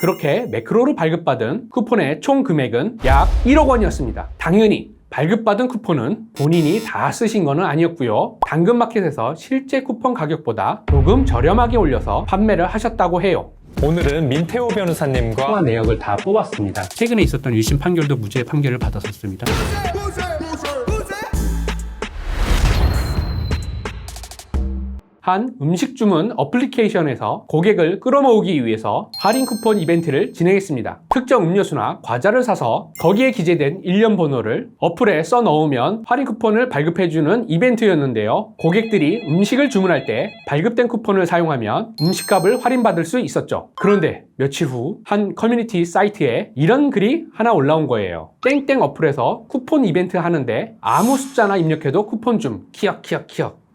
그렇게 매크로를 발급받은 쿠폰의 총 금액은 약 1억 원이었습니다. 당연히 발급받은 쿠폰은 본인이 다 쓰신 거는 아니었고요. 당근마켓에서 실제 쿠폰 가격보다 조금 저렴하게 올려서 판매를 하셨다고 해요. 오늘은 민태호 변호사님과 통화 내역을 다 뽑았습니다. 최근에 있었던 1심 판결도 무죄 판결을 받았었습니다. 한 음식 주문 어플리케이션에서 고객을 끌어모으기 위해서 할인 쿠폰 이벤트를 진행했습니다. 특정 음료수나 과자를 사서 거기에 기재된 일련 번호를 어플에 써 넣으면 할인 쿠폰을 발급해주는 이벤트였는데요. 고객들이 음식을 주문할 때 발급된 쿠폰을 사용하면 음식값을 할인받을 수 있었죠. 그런데 며칠 후 한 커뮤니티 사이트에 이런 글이 하나 올라온 거예요. 땡땡 어플에서 쿠폰 이벤트 하는데 아무 숫자나 입력해도 쿠폰 줌 키역.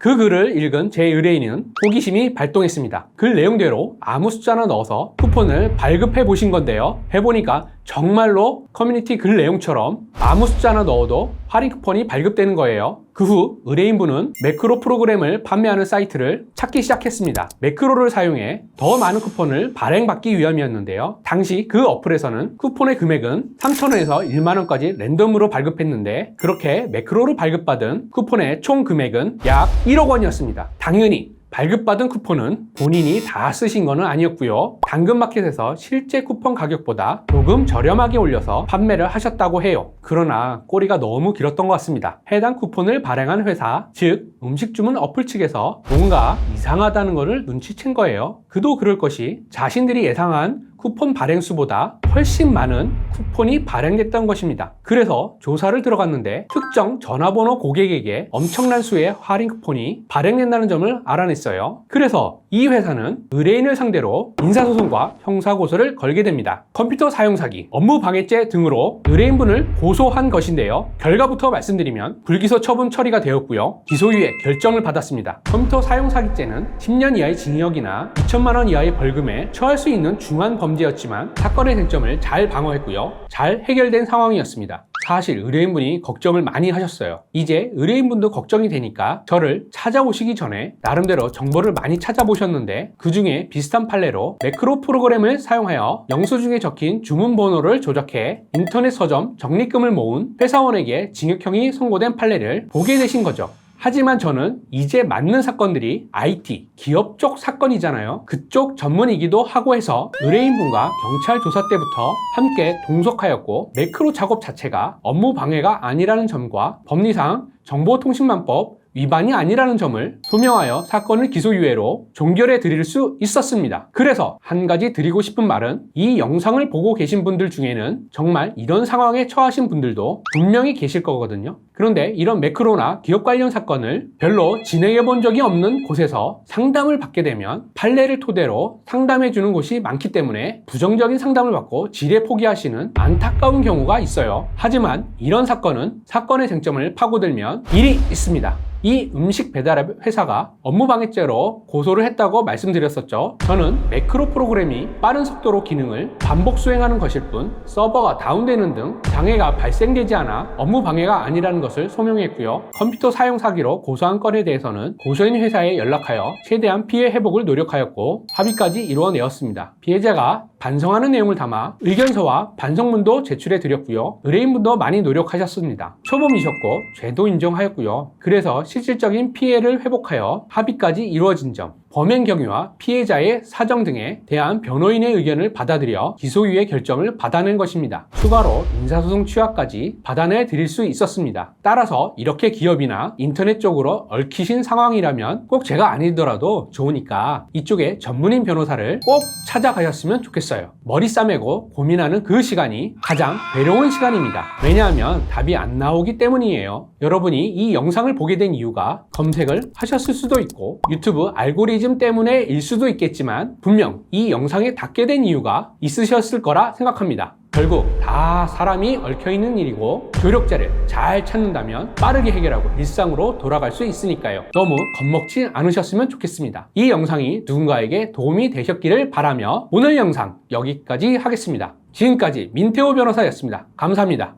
그 글을 읽은 제 의뢰인은 호기심이 발동했습니다. 글 내용대로 아무 숫자나 넣어서 쿠폰을 발급해 보신 건데요. 해보니까 정말로 커뮤니티 글 내용처럼 아무 숫자나 넣어도 할인 쿠폰이 발급되는 거예요. 그 후 의뢰인분은 매크로 프로그램을 판매하는 사이트를 찾기 시작했습니다. 매크로를 사용해 더 많은 쿠폰을 발행받기 위함이었는데요. 당시 그 어플에서는 쿠폰의 금액은 3,000원에서 10,000원까지 랜덤으로 발급했는데 그렇게 매크로를 발급받은 쿠폰의 총 금액은 약 1억 원이었습니다. 당연히 발급받은 쿠폰은 본인이 다 쓰신 거는 아니었고요. 당근마켓에서 실제 쿠폰 가격보다 조금 저렴하게 올려서 판매를 하셨다고 해요. 그러나 꼬리가 너무 길었던 것 같습니다. 해당 쿠폰을 발행한 회사, 즉 음식 주문 어플 측에서 뭔가 이상하다는 것을 눈치챈 거예요. 그도 그럴 것이 자신들이 예상한 쿠폰 발행 수보다 훨씬 많은 쿠폰이 발행됐던 것입니다. 그래서 조사를 들어갔는데 특정 전화번호 고객에게 엄청난 수의 할인 쿠폰이 발행된다는 점을 알아냈어요. 그래서 이 회사는 의뢰인을 상대로 민사소송과 형사고소를 걸게 됩니다. 컴퓨터 사용 사기, 업무 방해죄 등으로 의뢰인분을 고소한 것인데요. 결과부터 말씀드리면 불기소 처분 처리가 되었고요. 기소유예 결정을 받았습니다. 컴퓨터 사용 사기죄는 10년 이하의 징역이나 2천만 원 이하의 벌금에 처할 수 있는 중한 범죄였지만 사건의 쟁점을 잘 방어했고요. 잘 해결된 상황이었습니다. 사실 의뢰인분이 걱정을 많이 하셨어요. 이제 의뢰인분도 걱정이 되니까 저를 찾아오시기 전에 나름대로 정보를 많이 찾아보셨는데 그 중에 비슷한 판례로 매크로 프로그램을 사용하여 영수증에 적힌 주문 번호를 조작해 인터넷 서점 적립금을 모은 회사원에게 징역형이 선고된 판례를 보게 되신 거죠. 하지만 저는 이제 맞는 사건들이 IT, 기업 쪽 사건이잖아요. 그쪽 전문이기도 하고 해서 의뢰인분과 경찰 조사 때부터 함께 동석하였고 매크로 작업 자체가 업무 방해가 아니라는 점과 법리상 정보통신망법 위반이 아니라는 점을 소명하여 사건을 기소유예로 종결해 드릴 수 있었습니다. 그래서 한 가지 드리고 싶은 말은 이 영상을 보고 계신 분들 중에는 정말 이런 상황에 처하신 분들도 분명히 계실 거거든요. 그런데 이런 매크로나 기업 관련 사건을 별로 진행해 본 적이 없는 곳에서 상담을 받게 되면 판례를 토대로 상담해 주는 곳이 많기 때문에 부정적인 상담을 받고 지레 포기하시는 안타까운 경우가 있어요. 하지만 이런 사건은 사건의 쟁점을 파고들면 일이 있습니다. 이 음식 배달앱 회사가 업무방해죄로 고소를 했다고 말씀드렸었죠. 저는 매크로 프로그램이 빠른 속도로 기능을 반복 수행하는 것일 뿐 서버가 다운되는 등 장애가 발생되지 않아 업무방해가 아니라는 것을 소명했고요. 컴퓨터 사용 사기로 고소한 건에 대해서는 고소인 회사에 연락하여 최대한 피해 회복을 노력하였고 합의까지 이루어내었습니다. 피해자가 반성하는 내용을 담아 의견서와 반성문도 제출해 드렸고요. 의뢰인분도 많이 노력하셨습니다. 초범이셨고 죄도 인정하였고요. 그래서 실질적인 피해를 회복하여 합의까지 이루어진 점, 범행 경위와 피해자의 사정 등에 대한 변호인의 의견을 받아들여 기소유예 결정을 받아낸 것입니다. 추가로 민사소송 취하까지 받아내 드릴 수 있었습니다. 따라서 이렇게 기업이나 인터넷 쪽으로 얽히신 상황이라면 꼭 제가 아니더라도 좋으니까 이쪽에 전문인 변호사를 꼭 찾아가셨으면 좋겠어요. 머리 싸매고 고민하는 그 시간이 가장 괴로운 시간입니다. 왜냐하면 답이 안 나오기 때문이에요. 여러분이 이 영상을 보게 된 이유가 검색을 하셨을 수도 있고 유튜브 알고리즘 때문에일 수도 있겠지만 분명 이 영상에 닿게 된 이유가 있으셨을 거라 생각합니다. 결국 다 사람이 얽혀있는 일이고 조력자를 잘 찾는다면 빠르게 해결하고 일상으로 돌아갈 수 있으니까요. 너무 겁먹지 않으셨으면 좋겠습니다. 이 영상이 누군가에게 도움이 되셨기를 바라며 오늘 영상 여기까지 하겠습니다. 지금까지 민태호 변호사였습니다. 감사합니다.